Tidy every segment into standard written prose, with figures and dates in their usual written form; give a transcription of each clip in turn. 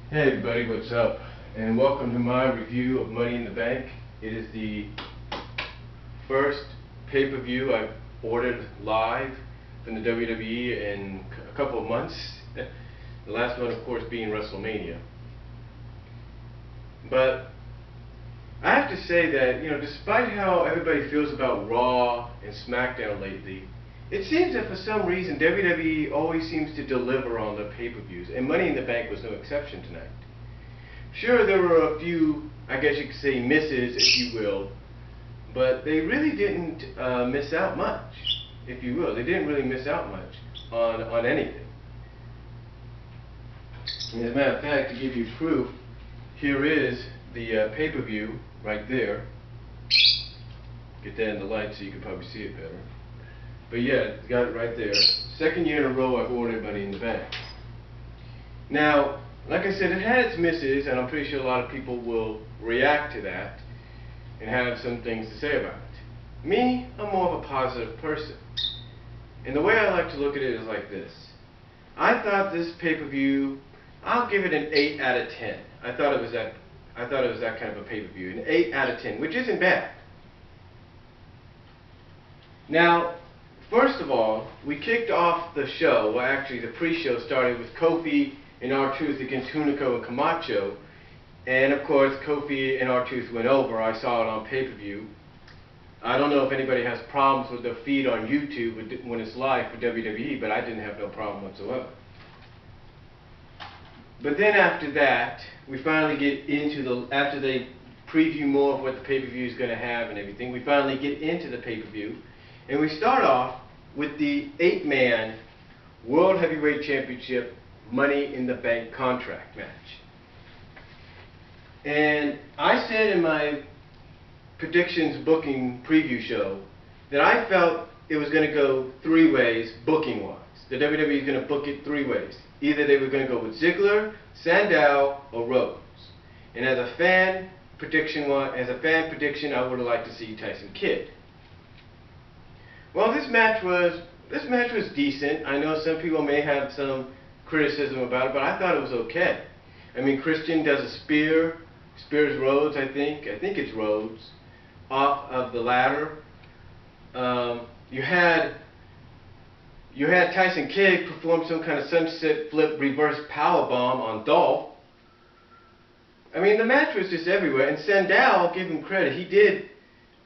Hey everybody, what's up? And welcome to my review of Money in the Bank. It is the first pay-per-view I've ordered live from the WWE in a couple of months. The last one, of course, being WrestleMania. But I have to say that, despite how everybody feels about Raw and SmackDown lately, it seems that for some reason WWE always seems to deliver on their pay-per-views, and Money in the Bank was no exception tonight. Sure, there were a few, I guess you could say, misses, if you will, but they really didn't miss out much, if you will. They didn't really miss out much on anything. And as a matter of fact, to give you proof, here is the pay-per-view right there. Get that in the light so you can probably see it better. But yeah, got it right there. Second year in a row I've ordered Money in the Bank. Now, like I said, it had its misses, and I'm pretty sure a lot of people will react to that and have some things to say about it. Me, I'm more of a positive person. And the way I like to look at it is like this. I thought this pay-per-view, I'll give it an 8 out of 10. I thought it was that kind of a pay-per-view, an 8 out of 10, which isn't bad. Now, first of all, we kicked off the show, well actually the pre-show started with Kofi and R-Truth against Hunico and Camacho, and of course Kofi and R-Truth went over. I saw it on pay-per-view. I don't know if anybody has problems with their feed on YouTube when it's live for WWE, but I didn't have no problem whatsoever. But then after that, we finally get into after they preview more of what the pay-per-view is going to have and everything, we finally get into the pay-per-view. And we start off with the 8-man World Heavyweight Championship Money in the Bank contract match. And I said in my predictions booking preview show that I felt it was going to go 3 ways booking-wise. The WWE is going to book it 3 ways. Either they were going to go with Ziggler, Sandow, or Rhodes. And as a fan prediction, I would have liked to see Tyson Kidd. Well, this match was decent. I know some people may have some criticism about it, but I thought it was okay. I mean, Christian does a spears Rhodes, I think it's Rhodes, off of the ladder. You had Tyson Kidd perform some kind of sunset flip reverse powerbomb on Dolph. I mean, the match was just everywhere, and Sandow, I'll give him credit, he did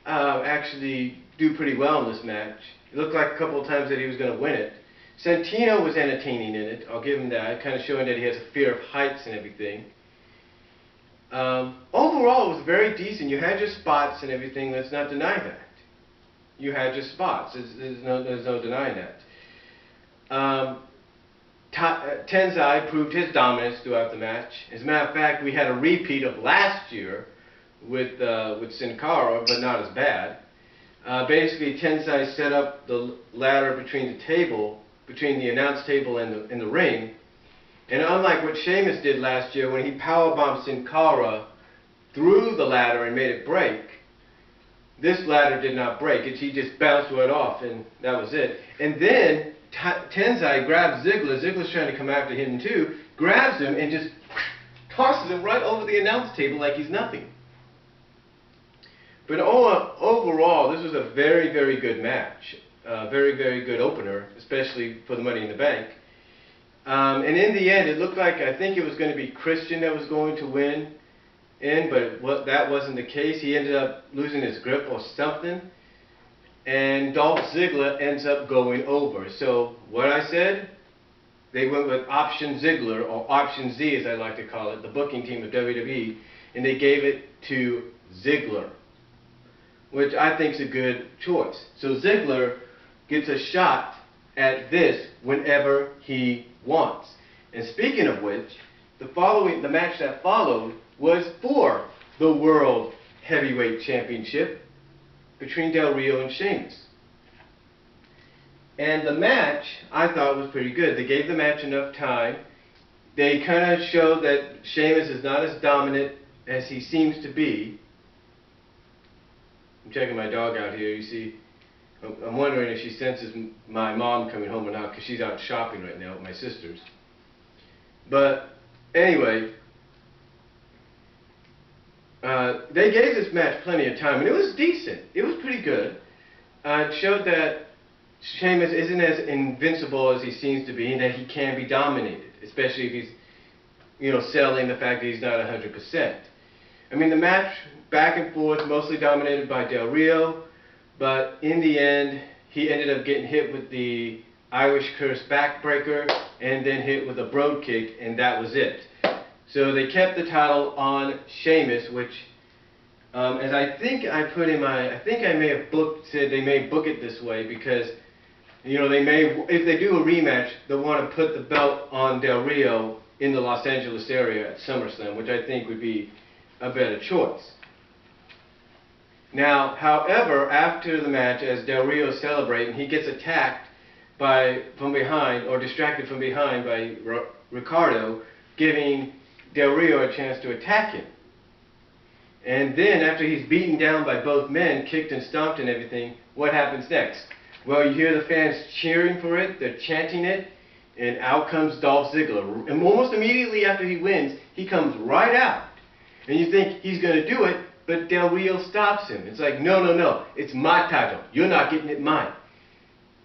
actually do pretty well in this match. It looked like a couple of times that he was going to win it. Santino was entertaining in it, I'll give him that, kind of showing that he has a fear of heights and everything. Overall, it was very decent. You had your spots and everything, let's not deny that. You had your spots, there's no denying that. Tensai proved his dominance throughout the match. As a matter of fact, we had a repeat of last year with Sin Cara, but not as bad. Basically, Tensai set up the ladder between the announce table and the ring. And unlike what Sheamus did last year when he powerbombed Sin Cara through the ladder and made it break, this ladder did not break. He just bounced right off, and that was it. And then Tensai grabs Ziggler. Ziggler's trying to come after him too. Grabs him and just tosses him right over the announce table like he's nothing. But overall, this was a very, very good match. Very, very good opener, especially for the Money in the Bank. And in the end, it looked like, I think it was going to be Christian that was going to win, but that wasn't the case. He ended up losing his grip or something, and Dolph Ziggler ends up going over. So what I said, they went with Option Ziggler, or Option Z as I like to call it, the booking team of WWE, and they gave it to Ziggler, which I think is a good choice. So Ziggler gets a shot at this whenever he wants. And speaking of which, the match that followed was for the World Heavyweight Championship between Del Rio and Sheamus. And the match, I thought, was pretty good. They gave the match enough time. They kind of showed that Sheamus is not as dominant as he seems to be. I'm checking my dog out here, you see. I'm wondering if she senses my mom coming home or not, because she's out shopping right now with my sisters. But anyway, they gave this match plenty of time, and it was decent. It was pretty good. It showed that Sheamus isn't as invincible as he seems to be, and that he can be dominated, especially if he's, selling the fact that he's not 100%. I mean, the match back and forth, mostly dominated by Del Rio, but in the end, he ended up getting hit with the Irish Curse backbreaker, and then hit with a brogue kick, and that was it. So they kept the title on Sheamus, which, as I think I put in I think I may have said they may book it this way because, they may, if they do a rematch, they'll want to put the belt on Del Rio in the Los Angeles area at SummerSlam, which I think would be a better choice. Now, however, after the match, as Del Rio is celebrating, he gets attacked from behind, or distracted from behind by Ricardo, giving Del Rio a chance to attack him. And then, after he's beaten down by both men, kicked and stomped and everything, what happens next? Well, you hear the fans cheering for it, they're chanting it, and out comes Dolph Ziggler. And almost immediately after he wins, he comes right out. And you think he's going to do it, but Del Rio stops him. It's like, no, it's my title. You're not getting it mine.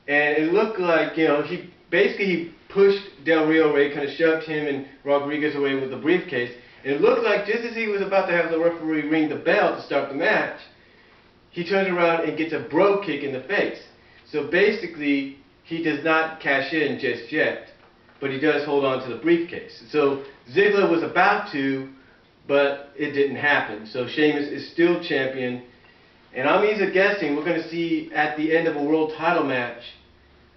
And it looked like, he pushed Del Rio away, kind of shoved him and Rodriguez away with the briefcase. And it looked like just as he was about to have the referee ring the bell to start the match, he turns around and gets a brogue kick in the face. So basically, he does not cash in just yet, but he does hold on to the briefcase. So Ziggler was about to, but it didn't happen. So Sheamus is still champion. And I'm easy guessing we're going to see at the end of a world title match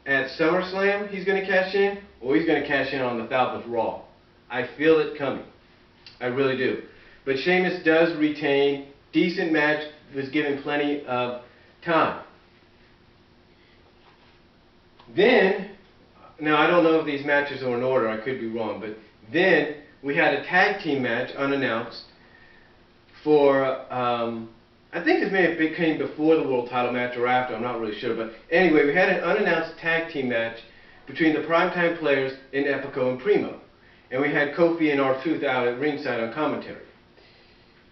at SummerSlam, he's going to cash in, or he's going to cash in on the Falcons Raw. I feel it coming. I really do. But Sheamus does retain. Decent match, was given plenty of time. Then, now I don't know if these matches are in order, I could be wrong, but then we had a tag team match unannounced for, I think this may have came before the world title match or after, I'm not really sure, but anyway, we had an unannounced tag team match between the Primetime Players in Epico and Primo. And we had Kofi and R-Truth out at ringside on commentary.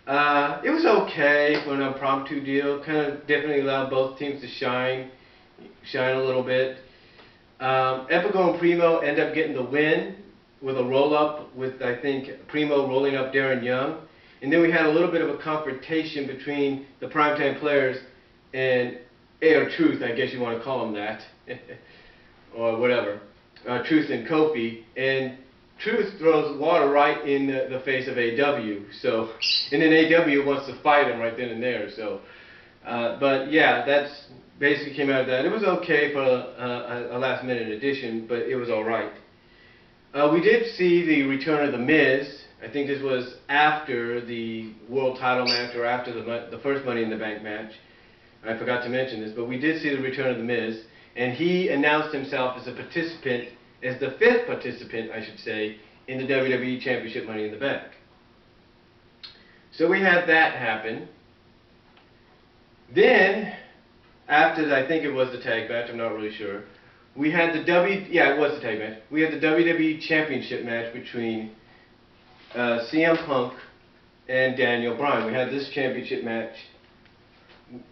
It was okay for an impromptu deal, kind of definitely allowed both teams to shine a little bit. Epico and Primo end up getting the win with a roll-up with, I think, Primo rolling up Darren Young. And then we had a little bit of a confrontation between the Primetime Players and R-Truth, I guess you want to call them that, or whatever, Truth and Kofi. And Truth throws water right in the face of AW, so, and then AW wants to fight him right then and there, so, but yeah, that's basically came out of that. It was okay for a last minute addition, but it was alright. We did see the return of The Miz. I think this was after the world title match, or after the first Money in the Bank match. I forgot to mention this, but we did see the return of The Miz, and he announced himself as a participant, as the 5th participant, I should say, in the WWE Championship Money in the Bank. So we had that happen. Then, after I think it was the tag match, I'm not really sure, we had the it was the tag match. We had the WWE Championship match between CM Punk and Daniel Bryan. We had this championship match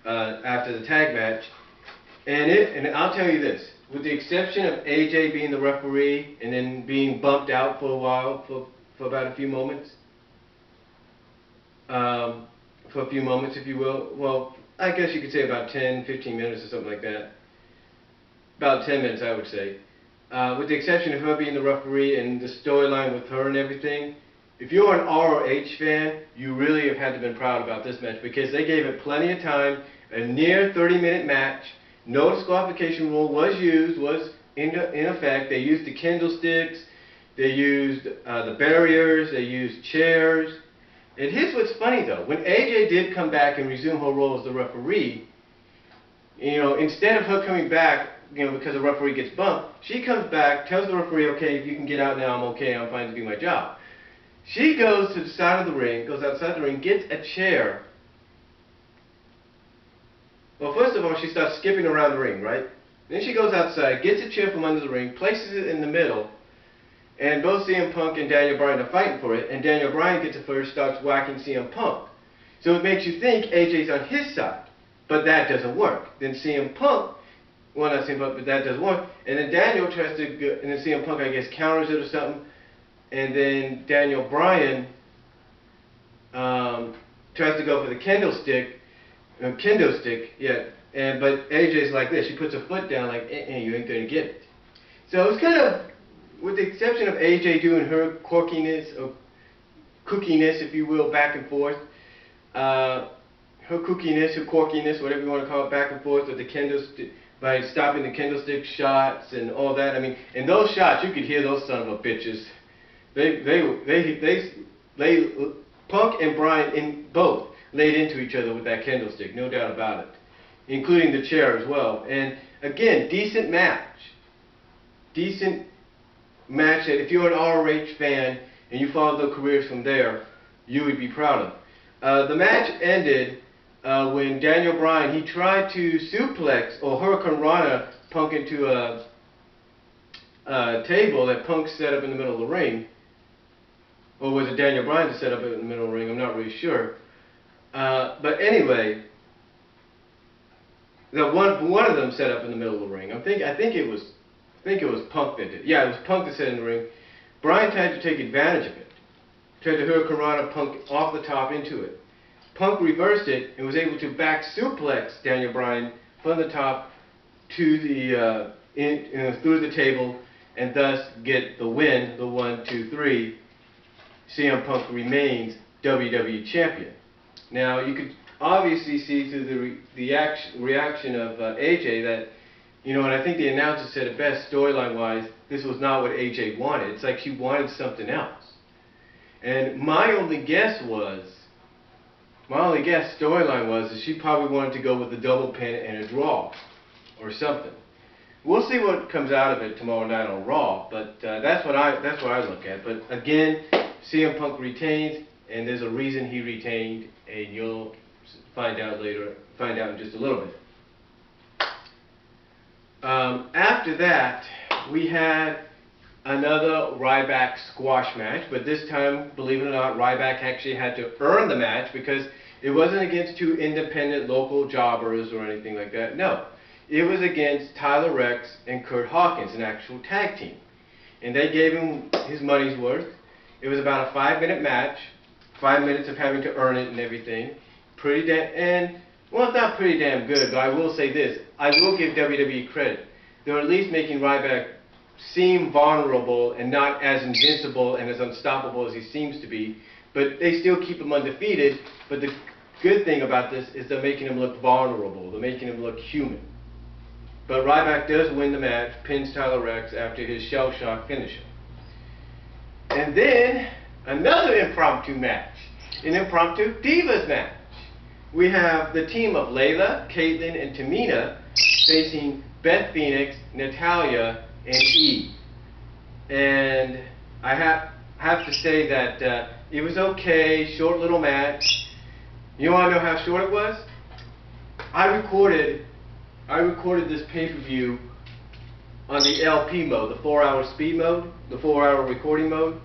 after the tag match, and I'll tell you this, with the exception of AJ being the referee and then being bumped out for a while, for about a few moments, if you will, well, I guess you could say about 10, 15 minutes or something like that. About 10 minutes, I would say. With the exception of her being the referee and the storyline with her and everything, if you're an ROH fan, you really have had to been proud about this match because they gave it plenty of time, a near 30-minute match. No disqualification rule was in effect. They used the candlesticks, they used the barriers, they used chairs. And here's what's funny though, when AJ did come back and resume her role as the referee, instead of her coming back, because the referee gets bumped, she comes back, tells the referee, okay, if you can get out now, I'm okay, I'm fine to do my job. She goes to the side of the ring, goes outside the ring, gets a chair. Well, first of all, she starts skipping around the ring, right? Then she goes outside, gets a chair from under the ring, places it in the middle, and both CM Punk and Daniel Bryan are fighting for it, and Daniel Bryan gets it first, starts whacking CM Punk. So it makes you think AJ's on his side, but that doesn't work. Then CM Punk, well, not CM Punk, but that doesn't work. And then Daniel tries to go, and then CM Punk, I guess, counters it or something. And then Daniel Bryan tries to go for the kendo stick, yeah. But AJ's like this. She puts her foot down, like, you ain't gonna get it. So it's kind of, with the exception of AJ doing her quirkiness or kookiness, if you will, back and forth. Her kookiness, her quirkiness, whatever you want to call it, back and forth with the kendo stick, by stopping the kendo stick shots and all that. I mean, in those shots, you could hear those son of a bitches. Punk and Bryan in both laid into each other with that kendo stick, no doubt about it, including the chair as well. And again, decent match that if you're an ROH fan and you follow their careers from there, you would be proud of. The match ended when Daniel Bryan, he tried to suplex or Hurricane Rana Punk into a table that Punk set up in the middle of the ring. Or was it Daniel Bryan to set up in the middle of the ring? I'm not really sure. But anyway, one of them set up in the middle of the ring. I think it was Punk that did. Yeah, it was Punk that set in the ring. Bryan tried to take advantage of it. Tried to Hurricane Rana Punk off the top into it. Punk reversed it and was able to back suplex Daniel Bryan from the top to the through the table, and thus get the win. The 1, 2, 3. CM Punk remains WWE Champion. Now you could obviously see through the reaction of AJ that, and I think the announcer said it best storyline-wise, this was not what AJ wanted. It's like she wanted something else. And my only guess storyline was that she probably wanted to go with a double pin and a draw or something. We'll see what comes out of it tomorrow night on Raw, but that's what I look at. But again, CM Punk retains, and there's a reason he retained, and you'll find out in just a little bit. After that, we had another Ryback squash match, but this time, believe it or not, Ryback actually had to earn the match because it wasn't against two independent local jobbers or anything like that. No, it was against Tyler Rex and Kurt Hawkins, an actual tag team. And they gave him his money's worth. It was about a 5-minute match, 5 minutes of having to earn it and everything. Well, it's not pretty damn good, but I will say this. I will give WWE credit. They're at least making Ryback seem vulnerable and not as invincible and as unstoppable as he seems to be, but they still keep him undefeated. But the good thing about this is they're making him look vulnerable. They're making him look human. But Ryback does win the match, pins Tyler Rex after his shell shock finisher. And then another impromptu match, an impromptu Divas match. We have the team of Layla, Caitlyn, and Tamina facing Beth Phoenix, Natalya, and Eve. And I have to say that it was okay, short little match. You want to know how short it was? I recorded this pay-per-view on the LP mode, the 4-hour speed mode, the 4-hour recording mode.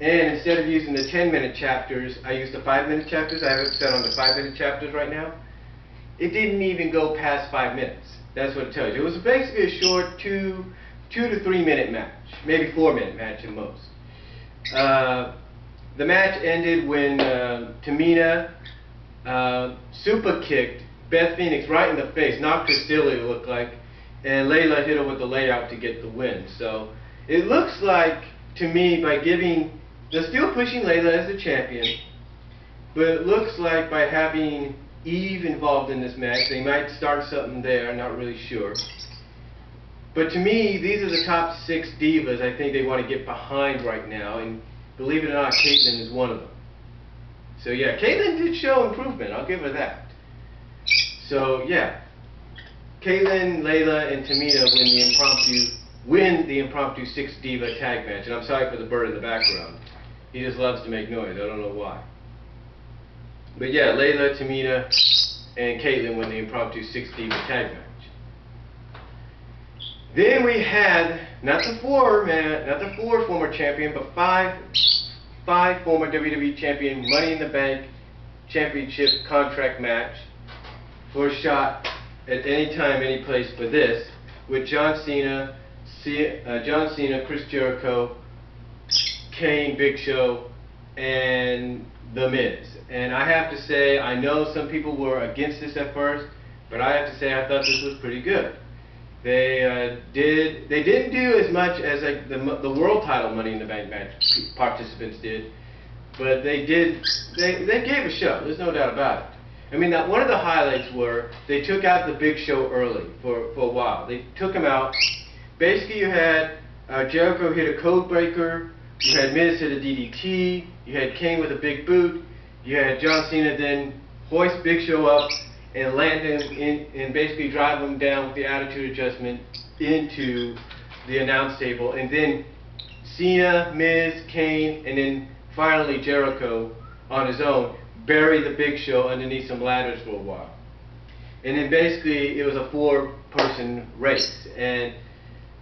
And instead of using the 10-minute chapters, I used the 5-minute chapters. I have it set on the 5-minute chapters right now. It didn't even go past 5 minutes. That's what it tells you. It was basically a short 2 to 3 minute match, maybe 4-minute match at most. The match ended when Tamina super kicked Beth Phoenix right in the face, knocked her silly, it looked like, and Layla hit her with the layout to get the win. So it looks like, to me, they're still pushing Layla as the champion, but it looks like by having Eve involved in this match, they might start something there, I'm not really sure. But to me, these are the top 6 divas I think they want to get behind right now, and believe it or not, Caitlyn is one of them. So yeah, Caitlyn did show improvement, I'll give her that. So yeah, Caitlyn, Layla, and Tamina win the impromptu 6 diva tag match, and I'm sorry for the bird in the background. He just loves to make noise, I don't know why. But yeah, Layla, Tamina, and Caitlyn win the impromptu 6 diva tag match. Then we had, not the 4 former champion, but 5 former WWE champion, Money in the Bank championship contract match for a shot at any time, any place for this, with John Cena, Chris Jericho, Kane, Big Show, and The Miz. And I have to say, I know some people were against this at first, but I have to say I thought this was pretty good. They didn't do as much as like the world title Money in the Bank match participants did, but they gave a show. There's no doubt about it. I mean, one of the highlights were they took out the Big Show early for a while. They took him out. Basically, you had Jericho hit a code breaker. You had Miz hit a DDT. You had Kane with a big boot. You had John Cena then hoist Big Show up and land him and basically drive him down with the attitude adjustment into the announce table. And then Cena, Miz, Kane, and then finally Jericho on his own bury the Big Show underneath some ladders for a while. And then basically it was a 4-person race. And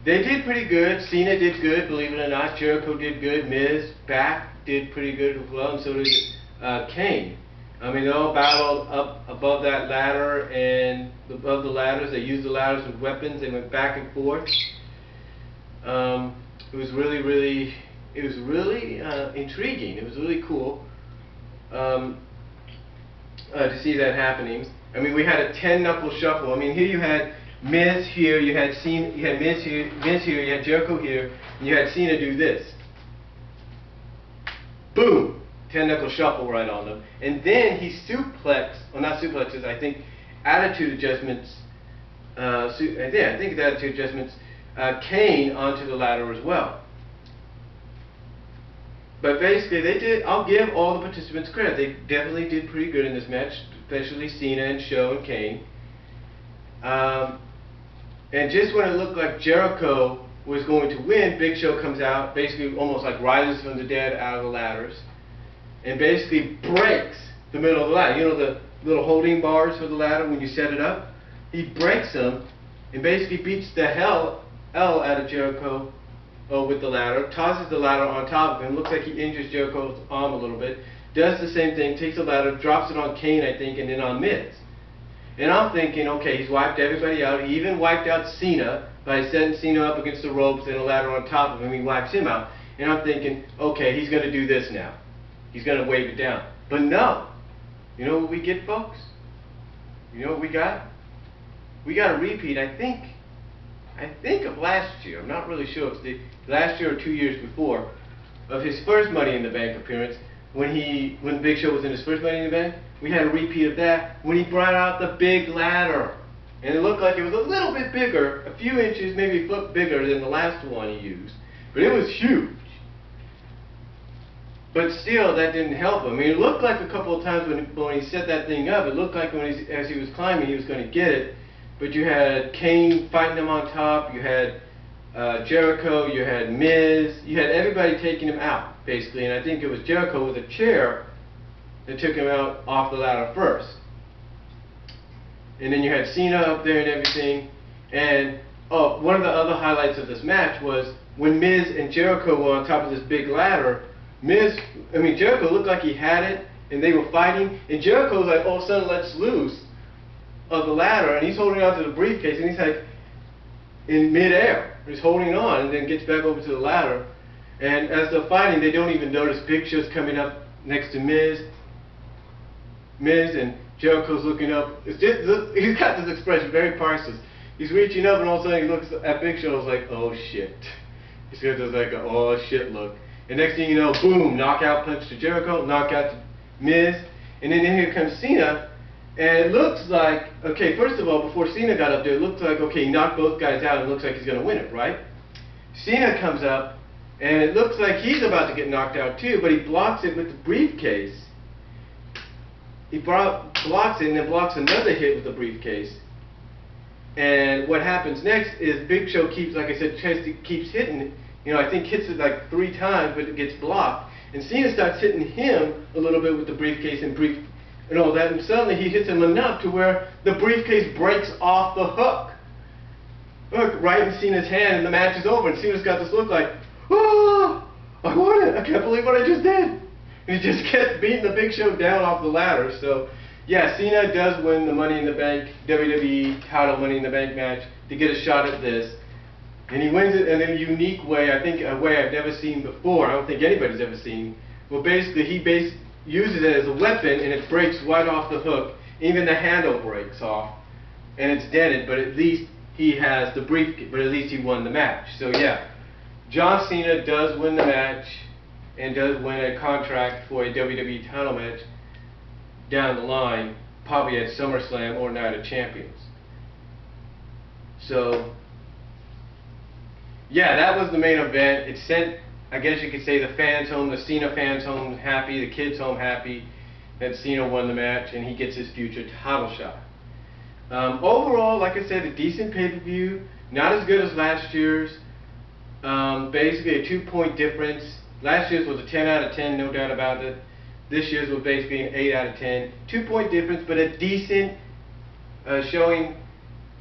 they did pretty good. Cena did good, believe it or not. Jericho did good. Miz back did pretty good as well, and so did Kane. I mean, they all battled up above that ladder and above the ladders. They used the ladders with weapons. They went back and forth. It was really intriguing. It was really cool to see that happening. I mean, we had a 10-knuckle shuffle. I mean, here you had Miz here, you had Cena, you had Miz here, you had Jericho here, and you had Cena do this. Boom! 10-knuckle shuffle right on them. And then he suplexed, well not suplexes, I think attitude adjustments, I think it's attitude adjustments, Kane onto the ladder as well. But basically they did, I'll give all the participants credit. They definitely did pretty good in this match, especially Cena and Show and Kane. And just when it looked like Jericho was going to win, Big Show comes out, basically almost like rises from the dead out of the ladders, and basically breaks the middle of the ladder. You know the little holding bars for the ladder when you set it up? He breaks them and basically beats the hell out of Jericho with the ladder, tosses the ladder on top of him, looks like he injures Jericho's arm a little bit, does the same thing, takes the ladder, drops it on Kane, I think, and then on Miz. And I'm thinking, okay, he's wiped everybody out. He even wiped out Cena by setting Cena up against the ropes and a ladder on top of him. He wipes him out. And I'm thinking, okay, he's going to do this now. He's going to wave it down. But no. You know what we get, folks? You know what we got? We got a repeat, I think of last year. I'm not really sure if it's the last year or 2 years before, of his first Money in the Bank appearance. When Big Show was in his first Money in the Bank, we had a repeat of that when he brought out the big ladder. And it looked like it was a little bit bigger, a few inches, maybe a foot bigger than the last one he used. But it was huge. But still, that didn't help him. I mean, it looked like a couple of times when he set that thing up, it looked like as he was climbing, he was going to get it. But you had Kane fighting him on top, you had Jericho, you had Miz, you had everybody taking him out, basically. And I think it was Jericho with a chair that took him out off the ladder first. And then you had Cena up there and everything. And one of the other highlights of this match was when Miz and Jericho were on top of this big ladder. Jericho looked like he had it, and they were fighting. And Jericho was like, all of a sudden, lets loose of the ladder, and he's holding on to the briefcase, and he's like in midair. He's holding on, and then gets back over to the ladder. And as they're fighting, they don't even notice Big Show's coming up next to Miz, and Jericho's looking up. He's got this expression, very priceless. He's reaching up, and all of a sudden he looks at Big Show and is like, oh shit. He's got this like a oh shit look. And next thing you know, boom, knockout punch to Jericho, knockout to Miz, and then here comes Cena. And it looks like, okay, first of all, before Cena got up there, it looked like, okay, he knocked both guys out, and it looks like he's going to win it, right? Cena comes up, and it looks like he's about to get knocked out too, but he blocks it with the briefcase. He blocks it, and then blocks another hit with the briefcase. And what happens next is Big Show keeps, like I said, keeps hitting it. You know, I think hits it like 3 times, but it gets blocked. And Cena starts hitting him a little bit with the briefcase and all that, and suddenly he hits him enough to where the briefcase breaks off the hook. Look, right in Cena's hand, and the match is over, and Cena's got this look like, oh, I won it, I can't believe what I just did. He just kept beating the Big Show down off the ladder. So, yeah, Cena does win the Money in the Bank WWE title Money in the Bank match to get a shot at this. And he wins it in a unique way, I think a way I've never seen before. I don't think anybody's ever seen. Well, basically, he uses it as a weapon, and it breaks right off the hook. Even the handle breaks off, and it's dented, but at least he has the briefcase, but at least he won the match. So, yeah, John Cena does win the match and does win a contract for a WWE title match down the line, probably at SummerSlam or Night of Champions. So, yeah, that was the main event. It sent, I guess you could say, the fans home, the Cena fans home happy, the kids home happy that Cena won the match and he gets his future title shot. Overall, like I said, a decent pay-per-view, not as good as last year's. Basically a 2-point difference. Last year's was a 10 out of 10, no doubt about it. This year's was basically an 8 out of 10. 2-point difference, but a decent showing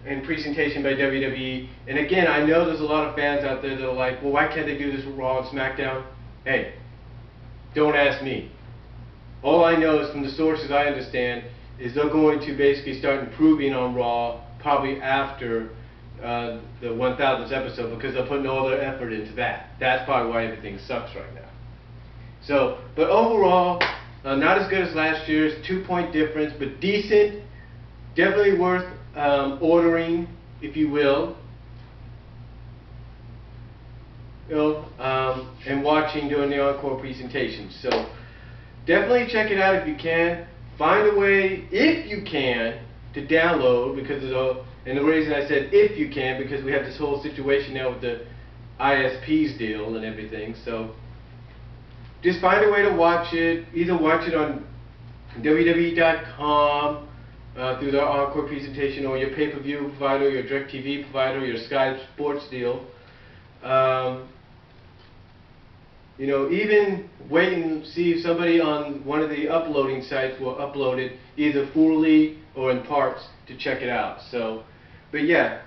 and presentation by WWE. And again, I know there's a lot of fans out there that are like, well, why can't they do this with Raw and SmackDown? Hey, don't ask me. All I know is from the sources I understand is they're going to basically start improving on Raw probably after the 1000th episode, because they're putting all their effort into that. That's probably why everything sucks right now. So, but overall, not as good as last year's, 2-point difference, but decent, definitely worth ordering, if you will, and watching during the encore presentation. So, definitely check it out if you can. Find a way, if you can, to download, because and the reason I said if you can, because we have this whole situation now with the ISP's deal and everything. So just find a way to watch it. Either watch it on WWE.com through their encore presentation, or your pay-per-view provider, your DirecTV provider, your Sky Sports deal. You know, even wait and see if somebody on one of the uploading sites will upload it, either fully or in parts, to check it out. So, but yeah,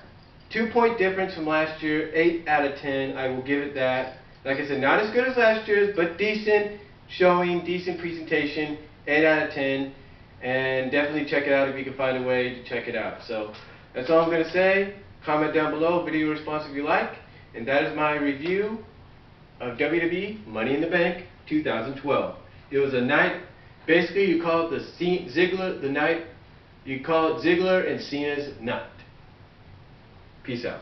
2-point difference from last year, 8 out of 10. I will give it that. Like I said, not as good as last year's, but decent showing, decent presentation, 8 out of 10. And definitely check it out if you can find a way to check it out. So that's all I'm going to say. Comment down below, video response if you like. And that is my review of WWE Money in the Bank 2012. It was a night, basically you call it the night, you call it Ziggler and Cena's night. Peace out.